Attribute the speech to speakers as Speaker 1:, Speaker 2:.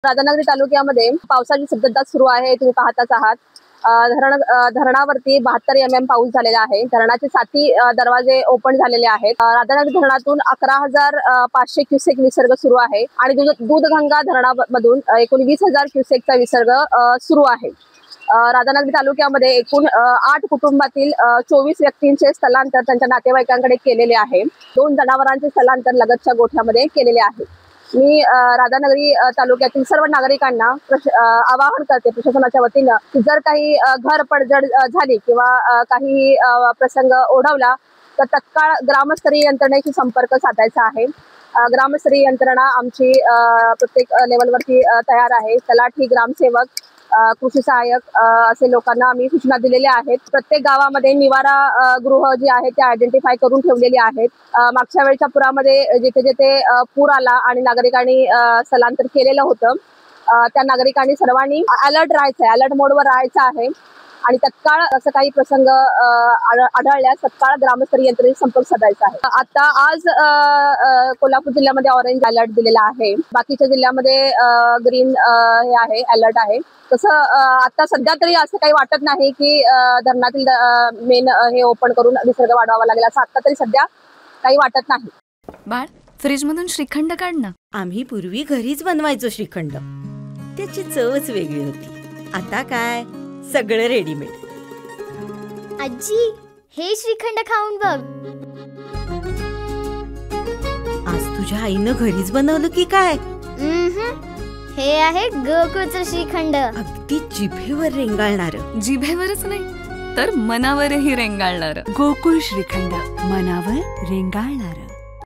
Speaker 1: राधानगरी तालुक्यामध्ये पावसाची संततधार सुरू आहे, तुम्ही पाहताच आहात। धरणावरती 72 mm पाऊस झालेला आहे। धरणाचे 7 दरवाजे ओपन झालेले आहेत। राधानगरी धरणातून 11,500 क्युसेक विसर्ग सुरू आहे आणि दूधगंगा धरणामधून एकूण 20,000 क्युसेकचा विसर्ग सुरू आहे। राधानगरी तालुक्यामध्ये एकूण 8 कुटुंबातील 24 व्यक्तींचे स्थलांतर त्यांच्या नातेवाईकांकडे केलेले आहे। 2 जनावरांचे स्थलांतर लगतच्या गोठ्यामध्ये केलेले आहे। मी राधानगरी तालुक्यातील सर्व नागरिकांना आवाहन करते प्रशासनाच्या वतीनं की जर काही घर पडझड झाली किंवा काही प्रसंग ओढवला तर तत्काळ ग्रामस्तरीय यंत्रणेशी संपर्क साधायचा आहे। ग्रामस्तरीय यंत्रणा आमची प्रत्येक लेवलवरती तयार आहे। तलाठी, ग्रामसेवक, कृषी सहाय्यक असे लोकांना आम्ही सूचना दिलेल्या आहेत। प्रत्येक गावामध्ये निवारा गृह जी आहे ते आयडेंटिफाय करून ठेवलेली आहेत। मागच्या वेळच्या पुरामध्ये जिथे जिथे पूर आला आणि नागरिकांनी स्थलांतर केलेलं होतं त्या नागरिकांनी सर्वांनी अलर्ट राहायचं आहे, अलर्ट मोडवर राहायचं आहे आणि तत्काळ असं काही प्रसंग आढळल्यास तत्काळ ग्रामस्तरीय यंत्रणेशी संपर्क साधायचा आहे। आता आज कोल्हापूर जिल्ह्यामध्ये ऑरेंज अलर्ट दिलेला आहे, बाकीच्या जिल्ह्यामध्ये ग्रीन हे आहे, अलर्ट आहे। तसं आता सध्या तरी असं काही वाटत नाही की धरणातील मेन हे ओपन करून विसर्ग वाढवावा लागेल, असं आता तरी सध्या काही वाटत नाही।
Speaker 2: बाळ, फ्रीज मधून श्रीखंड काढ ना।
Speaker 3: आम्ही पूर्वी घरीच बनवायचो श्रीखंड, त्याची चवच वेगळी होती। आता काय सगळं रेडीमेड।
Speaker 4: आजी, हे श्रीखंड खाऊन बघ।
Speaker 3: आज तुझ्या आईनं घरीच बनवलं की काय?
Speaker 4: हे आहे गोकुळचं श्रीखंड,
Speaker 3: अगदी जिभेवर रेंगाळणार।
Speaker 2: जिभेवरच नाही तर मनावरही रेंगाळणार।
Speaker 5: गोकुळ श्रीखंड, मनावर रेंगाळणार।